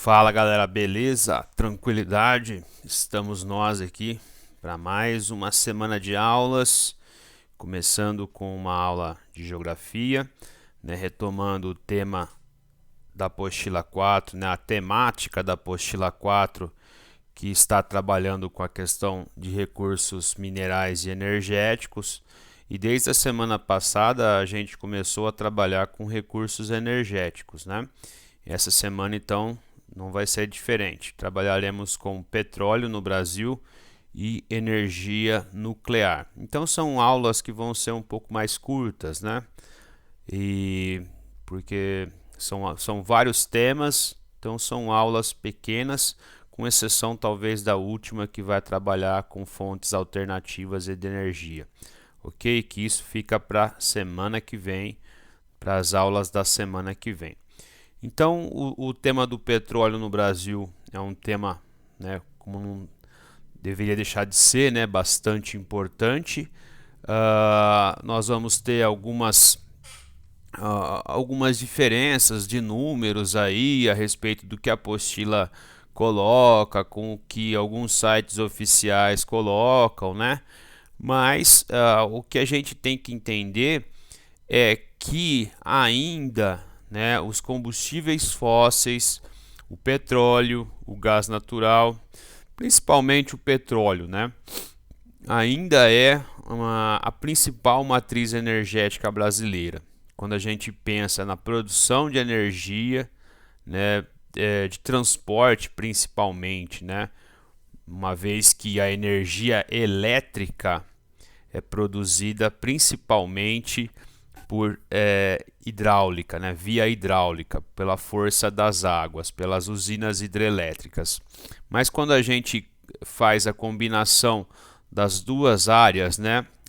Fala galera, beleza? Tranquilidade? Estamos nós aqui para mais uma semana de aulas, começando com uma aula de geografia, retomando o tema da apostila 4, a temática da apostila 4, que está trabalhando com a questão de recursos minerais e energéticos. E desde a semana passada a gente começou a trabalhar com recursos energéticos, Essa semana então não vai ser diferente. Trabalharemos com petróleo no Brasil e energia nuclear. Então são aulas que vão ser um pouco mais curtas, E porque são vários temas, então são aulas pequenas, com exceção talvez da última que vai trabalhar com fontes alternativas de energia. Ok? Que isso fica para semana que vem, para as aulas da semana que vem. Então, o tema do petróleo no Brasil é um tema, como não deveria deixar de ser, bastante importante. Nós vamos ter algumas diferenças de números aí a respeito do que a apostila coloca, com o que alguns sites oficiais colocam, Mas o que a gente tem que entender é que ainda os combustíveis fósseis, o petróleo, o gás natural, principalmente o petróleo, ainda é a principal matriz energética brasileira. Quando a gente pensa na produção de energia, de transporte principalmente, uma vez que a energia elétrica é produzida principalmente por hidráulica, via hidráulica, pela força das águas, pelas usinas hidrelétricas. Mas quando a gente faz a combinação das duas áreas,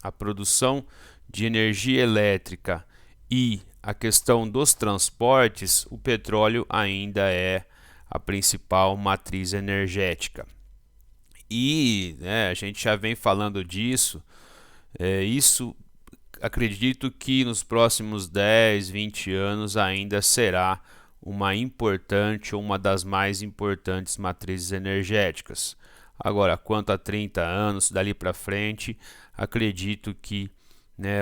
a produção de energia elétrica e a questão dos transportes, o petróleo ainda é a principal matriz energética. E a gente já vem falando disso, isso acredito que nos próximos 10, 20 anos ainda será uma importante ou uma das mais importantes matrizes energéticas. Agora, quanto a 30 anos, dali para frente, acredito que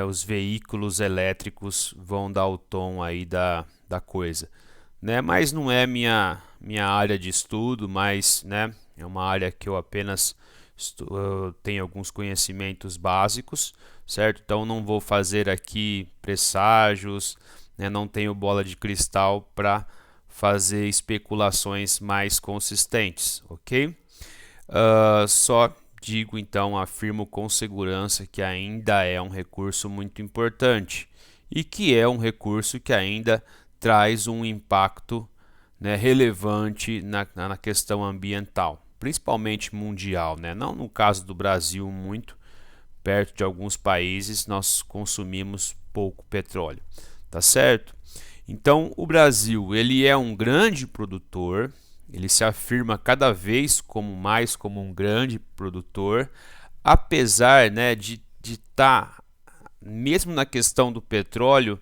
os veículos elétricos vão dar o tom aí da coisa. Mas não é minha área de estudo, mas é uma área que eu apenas tenho alguns conhecimentos básicos, certo? Então não vou fazer aqui presságios, não tenho bola de cristal para fazer especulações mais consistentes, ok? Só digo então, afirmo com segurança que ainda é um recurso muito importante e que é um recurso que ainda traz um impacto relevante na questão ambiental, principalmente mundial, não no caso do Brasil muito, perto de alguns países nós consumimos pouco petróleo, tá certo? Então o Brasil ele é um grande produtor, ele se afirma cada vez mais como um grande produtor, apesar de estar, mesmo na questão do petróleo,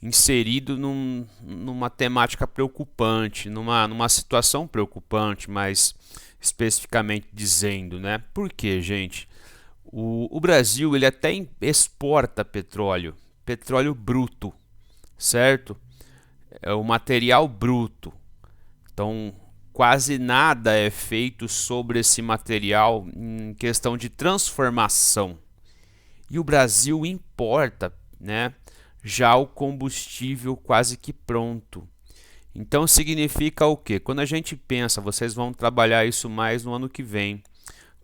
inserido numa temática preocupante, numa situação preocupante, mais especificamente dizendo, Por quê, gente? O Brasil ele até exporta petróleo bruto, certo? É o material bruto. Então, quase nada é feito sobre esse material em questão de transformação. E o Brasil importa, já o combustível quase que pronto. Então significa o quê? Quando a gente pensa, vocês vão trabalhar isso mais no ano que vem.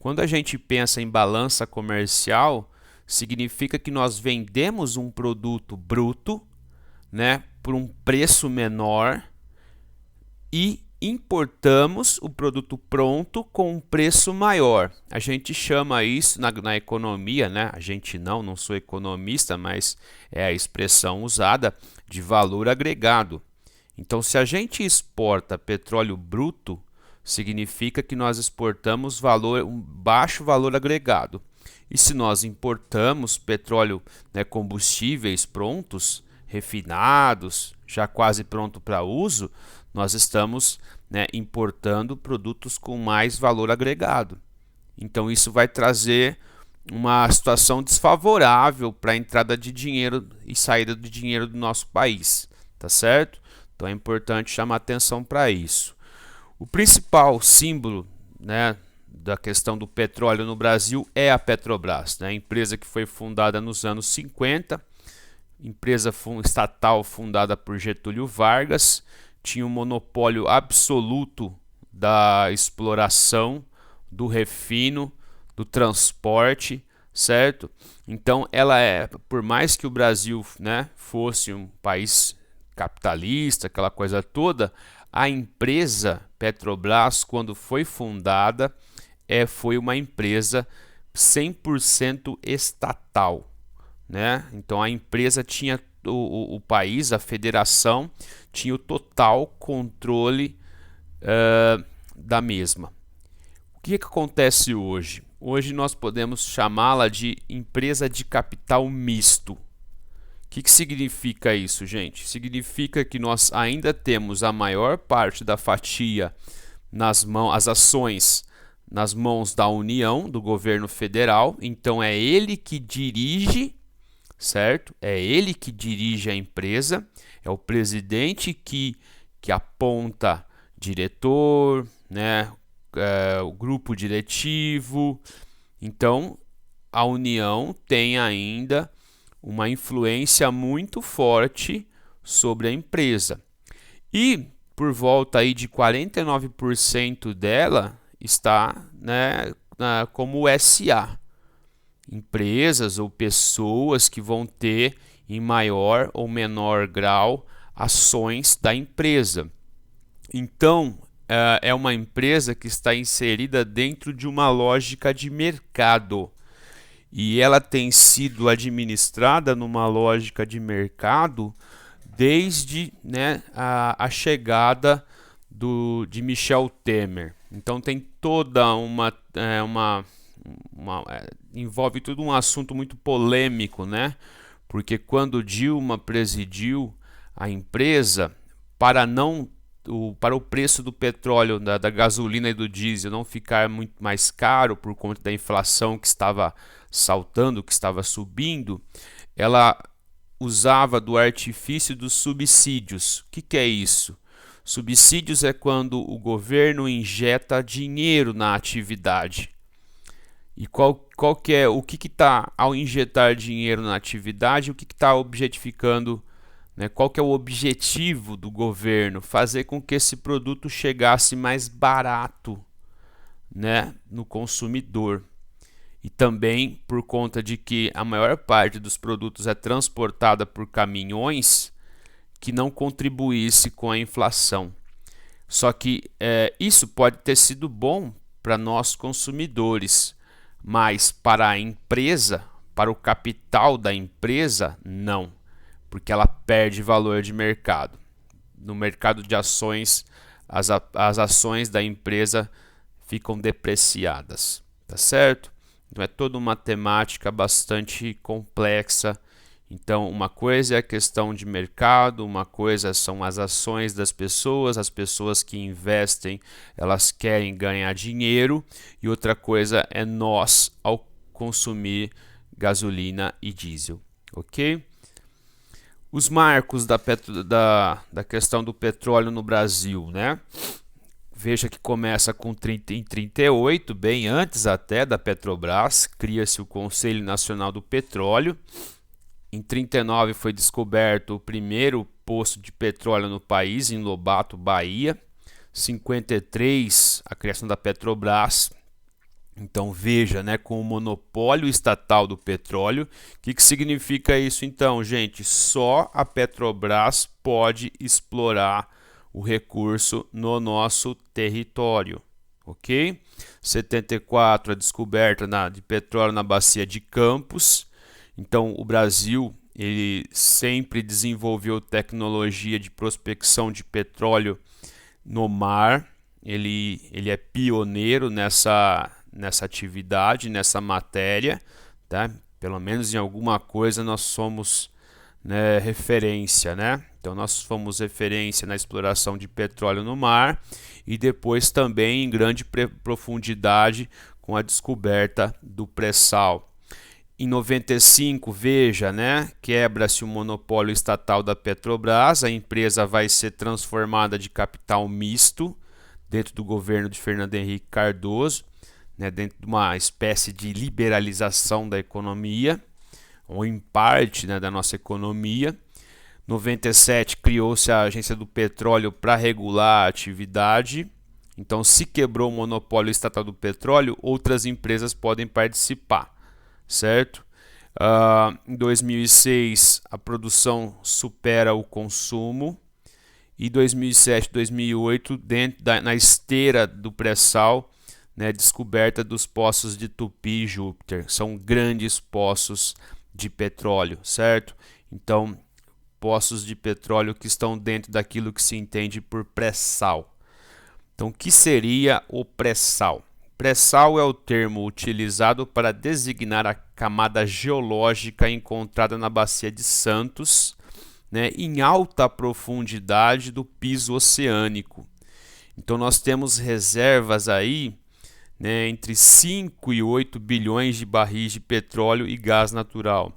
Quando a gente pensa em balança comercial, significa que nós vendemos um produto bruto, por um preço menor e importamos o produto pronto com um preço maior. A gente chama isso na economia, a gente não sou economista, mas é a expressão usada de valor agregado. Então, se a gente exporta petróleo bruto, significa que nós exportamos um baixo valor agregado. E se nós importamos petróleo, combustíveis prontos, refinados, já quase pronto para uso, nós estamos, né, importando produtos com mais valor agregado. Então isso vai trazer uma situação desfavorável para a entrada de dinheiro e saída de dinheiro do nosso país, tá certo? Então é importante chamar atenção para isso. O principal símbolo, né, da questão do petróleo no Brasil é a Petrobras, né? A empresa que foi fundada nos anos 50, empresa estatal fundada por Getúlio Vargas, tinha um monopólio absoluto da exploração, do refino, do transporte, certo? Então ela por mais que o Brasil, né, fosse um país capitalista, aquela coisa toda, a empresa Petrobras, quando foi fundada, foi uma empresa 100% estatal, né? Então a empresa tinha o país, a federação, tinha o total controle da mesma. O que acontece hoje? Hoje nós podemos chamá-la de empresa de capital misto. O que significa isso, gente? Significa que nós ainda temos a maior parte da fatia nas mãos, as ações nas mãos da União, do governo federal. Então é ele que dirige, certo? É ele que dirige a empresa, é o presidente que aponta diretor, né? O grupo diretivo. Então a União tem ainda uma influência muito forte sobre a empresa. E por volta aí de 49% dela está, né, como SA. Empresas ou pessoas que vão ter em maior ou menor grau ações da empresa. Então, é uma empresa que está inserida dentro de uma lógica de mercado. E ela tem sido administrada numa lógica de mercado desde, né, a chegada de Michel Temer. Então tem toda envolve todo um assunto muito polêmico, né? Porque quando Dilma presidiu a empresa, para o preço do petróleo, da gasolina e do diesel não ficar muito mais caro por conta da inflação que estava saltando, que estava subindo, ela usava do artifício dos subsídios. O que é isso? Subsídios é quando o governo injeta dinheiro na atividade. E o que está ao injetar dinheiro na atividade, o que está objetificando, né? Qual que é o objetivo do governo? Fazer com que esse produto chegasse mais barato, né, no consumidor. E também por conta de que a maior parte dos produtos é transportada por caminhões, que não contribuísse com a inflação. Só que isso pode ter sido bom para nós consumidores, mas para a empresa, para o capital da empresa, não, porque ela perde valor de mercado. No mercado de ações, as ações da empresa ficam depreciadas, tá certo? Então é toda uma temática bastante complexa. Então, uma coisa é a questão de mercado, uma coisa são as ações das pessoas, as pessoas que investem, elas querem ganhar dinheiro, e outra coisa é nós ao consumir gasolina e diesel, ok? Os marcos da questão do petróleo no Brasil, né? Veja que começa em 38, bem antes até da Petrobras, cria-se o Conselho Nacional do Petróleo. Em 39 foi descoberto o primeiro poço de petróleo no país, em Lobato, Bahia. 53, a criação da Petrobras. Então veja, né, com o monopólio estatal do petróleo, o que significa isso então, gente? Só a Petrobras pode explorar o recurso no nosso território, ok? 74, a descoberta de petróleo na bacia de Campos. Então o Brasil, ele sempre desenvolveu tecnologia de prospecção de petróleo no mar. Ele é pioneiro nessa atividade, nessa matéria, tá? Pelo menos em alguma coisa nós somos, né, referência, né? Então nós fomos referência na exploração de petróleo no mar e depois também em grande profundidade com a descoberta do pré-sal. Em 95, veja, né, quebra-se o monopólio estatal da Petrobras, a empresa vai ser transformada de capital misto dentro do governo de Fernando Henrique Cardoso, né, dentro de uma espécie de liberalização da economia, ou em parte, né, da nossa economia. 97 criou-se a Agência do Petróleo para regular a atividade. Então, se quebrou o monopólio estatal do petróleo, outras empresas podem participar, certo? Em 2006, a produção supera o consumo. E 2007, 2008, na esteira do pré-sal, né, descoberta dos poços de Tupi e Júpiter. São grandes poços de petróleo, certo? Então, poços de petróleo que estão dentro daquilo que se entende por pré-sal. Então, o que seria o pré-sal? Pré-sal é o termo utilizado para designar a camada geológica encontrada na Bacia de Santos, né, em alta profundidade do piso oceânico. Então, nós temos reservas aí, né, entre 5 e 8 bilhões de barris de petróleo e gás natural.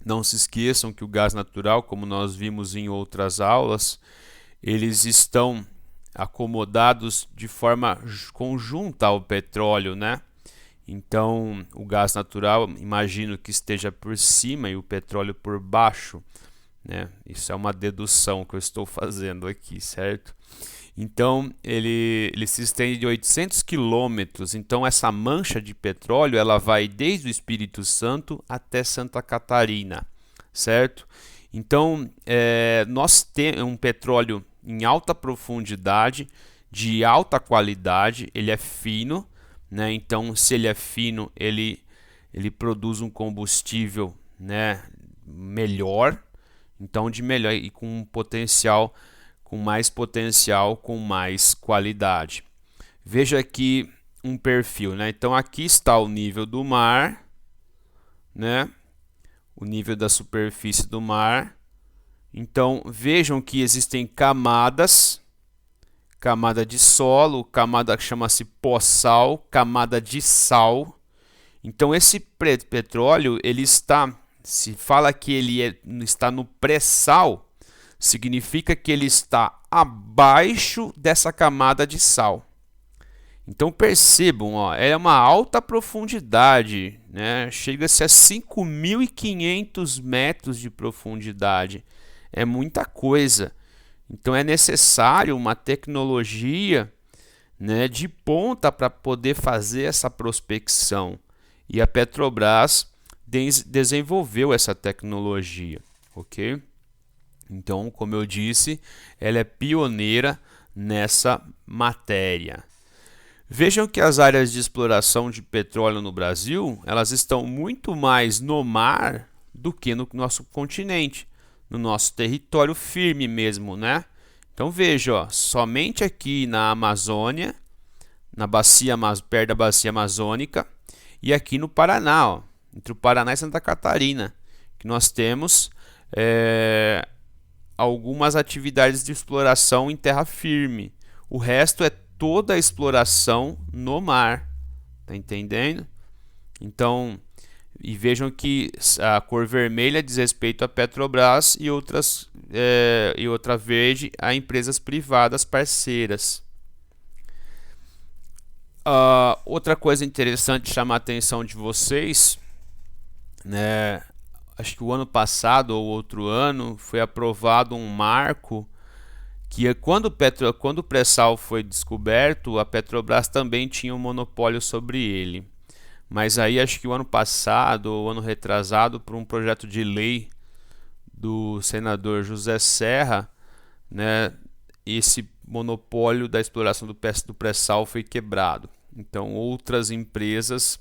Não se esqueçam que o gás natural, como nós vimos em outras aulas, eles estão acomodados de forma conjunta ao petróleo, né? Então, o gás natural, imagino que esteja por cima e o petróleo por baixo, né? Isso é uma dedução que eu estou fazendo aqui, certo? Então, ele se estende de 800 quilômetros. Então, essa mancha de petróleo, ela vai desde o Espírito Santo até Santa Catarina, certo? Então, nós temos um petróleo em alta profundidade, de alta qualidade, ele é fino, né? Então, se ele é fino, ele produz um combustível, né, melhor, então de melhor e com um potencial, com mais potencial, com mais qualidade. Veja aqui um perfil, né? Então aqui está o nível do mar, né? O nível da superfície do mar. Então vejam que existem camadas, camada de solo, camada que chama-se pós-sal, camada de sal. Então esse petróleo, ele está, se fala que ele está no pré-sal, significa que ele está abaixo dessa camada de sal. Então percebam, ó, é uma alta profundidade, né? Chega-se a 5.500 metros de profundidade. É muita coisa. Então é necessário uma tecnologia, né, de ponta para poder fazer essa prospecção. E a Petrobras desenvolveu essa tecnologia, ok? Então, como eu disse, ela é pioneira nessa matéria. Vejam que as áreas de exploração de petróleo no Brasil, elas estão muito mais no mar do que no nosso continente, no nosso território firme mesmo, né? Então veja, ó, somente aqui na Amazônia, perto da bacia amazônica, e aqui no Paraná, ó, entre o Paraná e Santa Catarina, que nós temos algumas atividades de exploração em terra firme. O resto é toda a exploração no mar. Tá entendendo? Então, e vejam que a cor vermelha diz respeito a Petrobras e outra verde a empresas privadas parceiras. Outra coisa interessante chamar a atenção de vocês, né? Acho que o ano passado ou outro ano foi aprovado um marco que quando o pré-sal foi descoberto, a Petrobras também tinha um monopólio sobre ele. Mas aí acho que o ano passado ou ano retrasado, por um projeto de lei do senador José Serra, né, esse monopólio da exploração do pré-sal foi quebrado. Então outras empresas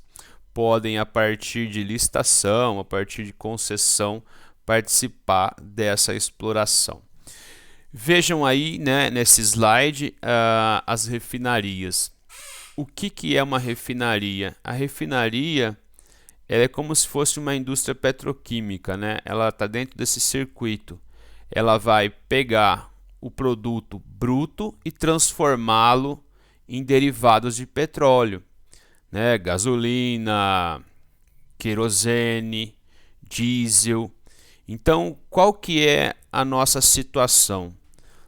podem, a partir de licitação, a partir de concessão, participar dessa exploração. Vejam aí, né, nesse slide, as refinarias. O que é uma refinaria? A refinaria ela é como se fosse uma indústria petroquímica, né? Ela está dentro desse circuito. ela vai pegar o produto bruto e transformá-lo em derivados de petróleo, né? Gasolina, querosene, diesel. Então, qual que é a nossa situação?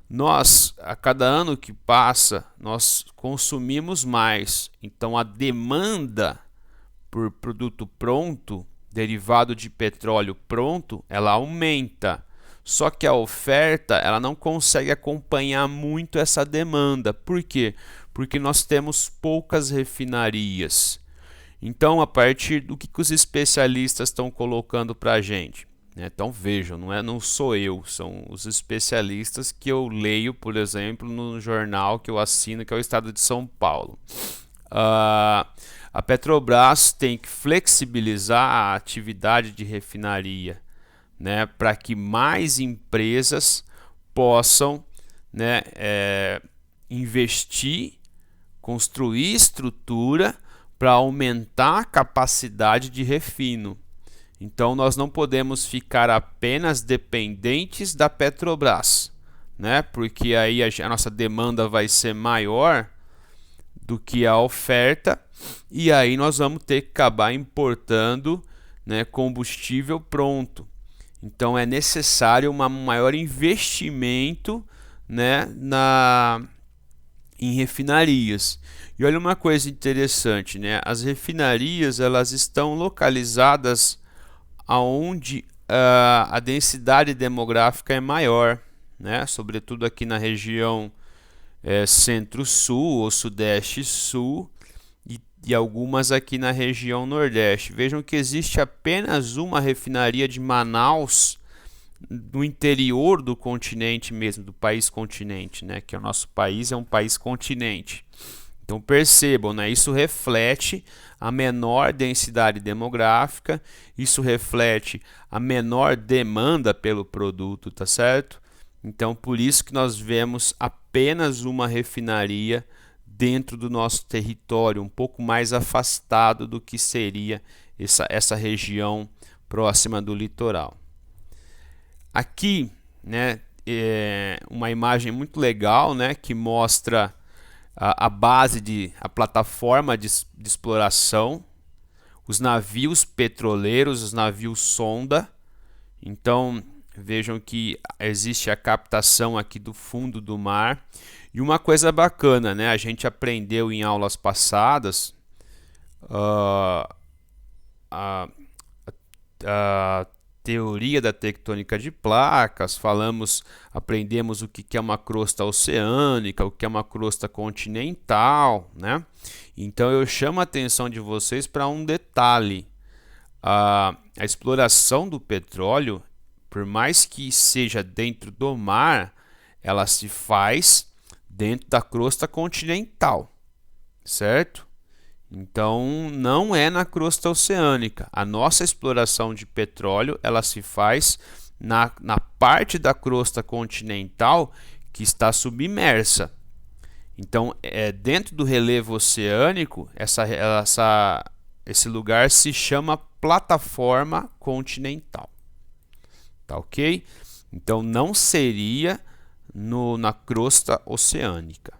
Nós, a cada ano que passa, nós consumimos mais. Então, a demanda por produto pronto, derivado de petróleo pronto, ela aumenta. Só que a oferta, ela não consegue acompanhar muito essa demanda. Por quê? Porque nós temos poucas refinarias. Então, a partir do que os especialistas estão colocando para a gente? Então vejam, não sou eu, são os especialistas que eu leio, por exemplo, no jornal que eu assino, que é o Estado de São Paulo. A Petrobras tem que flexibilizar a atividade de refinaria, né, para que mais empresas possam, né, investir, construir estrutura para aumentar a capacidade de refino. Então nós não podemos ficar apenas dependentes da Petrobras, né? Porque aí a nossa demanda vai ser maior do que a oferta e aí nós vamos ter que acabar importando, né, combustível pronto. Então é necessário um maior investimento, né, em refinarias. E olha uma coisa interessante, né? As refinarias elas estão localizadas aonde a densidade demográfica é maior, né? Sobretudo aqui na região centro-sul ou sudeste-sul e algumas aqui na região nordeste. Vejam que existe apenas uma refinaria de Manaus no interior do continente mesmo, do país continente, né? Que o nosso país é um país continente. Então percebam, né? Isso reflete a menor densidade demográfica, isso reflete a menor demanda pelo produto, tá certo? Então por isso que nós vemos apenas uma refinaria dentro do nosso território, um pouco mais afastado do que seria essa região próxima do litoral. Aqui, né, é uma imagem muito legal, né, que mostra a base a plataforma de exploração, os navios petroleiros, os navios sonda. Então vejam que existe a captação aqui do fundo do mar. E uma coisa bacana, né? A gente aprendeu em aulas passadas a teoria da tectônica de placas, aprendemos o que é uma crosta oceânica, o que é uma crosta continental, né? Então eu chamo a atenção de vocês para um detalhe. A exploração do petróleo, por mais que seja dentro do mar, ela se faz dentro da crosta continental, certo? Então não é na crosta oceânica. A nossa exploração de petróleo ela se faz na parte da crosta continental que está submersa. Então dentro do relevo oceânico esse lugar se chama plataforma continental. Tá ok? Então não seria na crosta oceânica.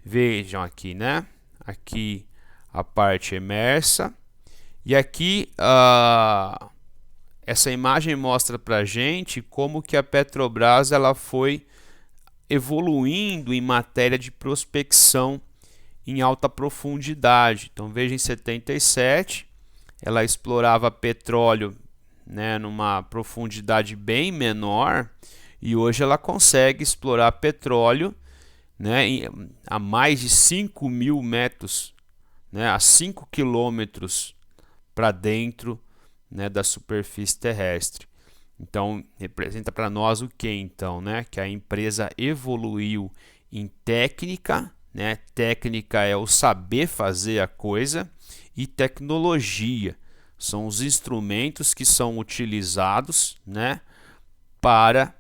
Vejam aqui, né? Aqui a parte emersa e aqui essa imagem mostra para a gente como que a Petrobras ela foi evoluindo em matéria de prospecção em alta profundidade. Então veja, em 77 ela explorava petróleo, né, numa profundidade bem menor e hoje ela consegue explorar petróleo, né, a mais de 5.000 metros, né, a 5 quilômetros para dentro, né, da superfície terrestre. Então representa para nós o que então, né? Que a empresa evoluiu em técnica, né? Técnica é o saber fazer a coisa e tecnologia são os instrumentos que são utilizados, né, para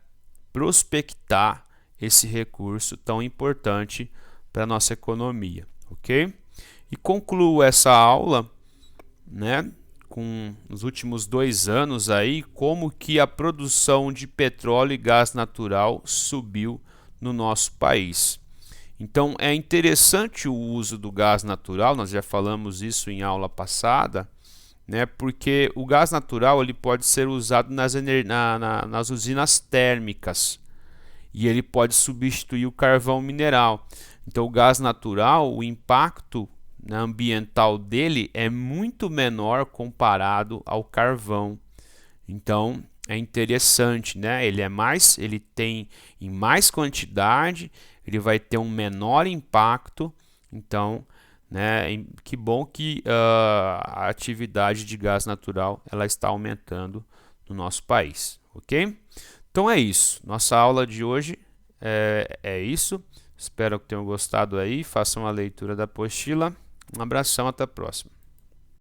prospectar esse recurso tão importante para a nossa economia, ok? E concluo essa aula, né, nos últimos 2 anos aí, como que a produção de petróleo e gás natural subiu no nosso país. Então é interessante o uso do gás natural, nós já falamos isso em aula passada, né, porque o gás natural ele pode ser usado nas usinas térmicas e ele pode substituir o carvão mineral. Então o gás natural, o impacto ambiental dele é muito menor comparado ao carvão. Então é interessante, né? Ele tem em mais quantidade, ele vai ter um menor impacto. Então, né? Que bom que a atividade de gás natural ela está aumentando no nosso país, ok? Então é isso. Nossa aula de hoje é isso. Espero que tenham gostado aí. Façam a leitura da apostila. Um abração, até a próxima.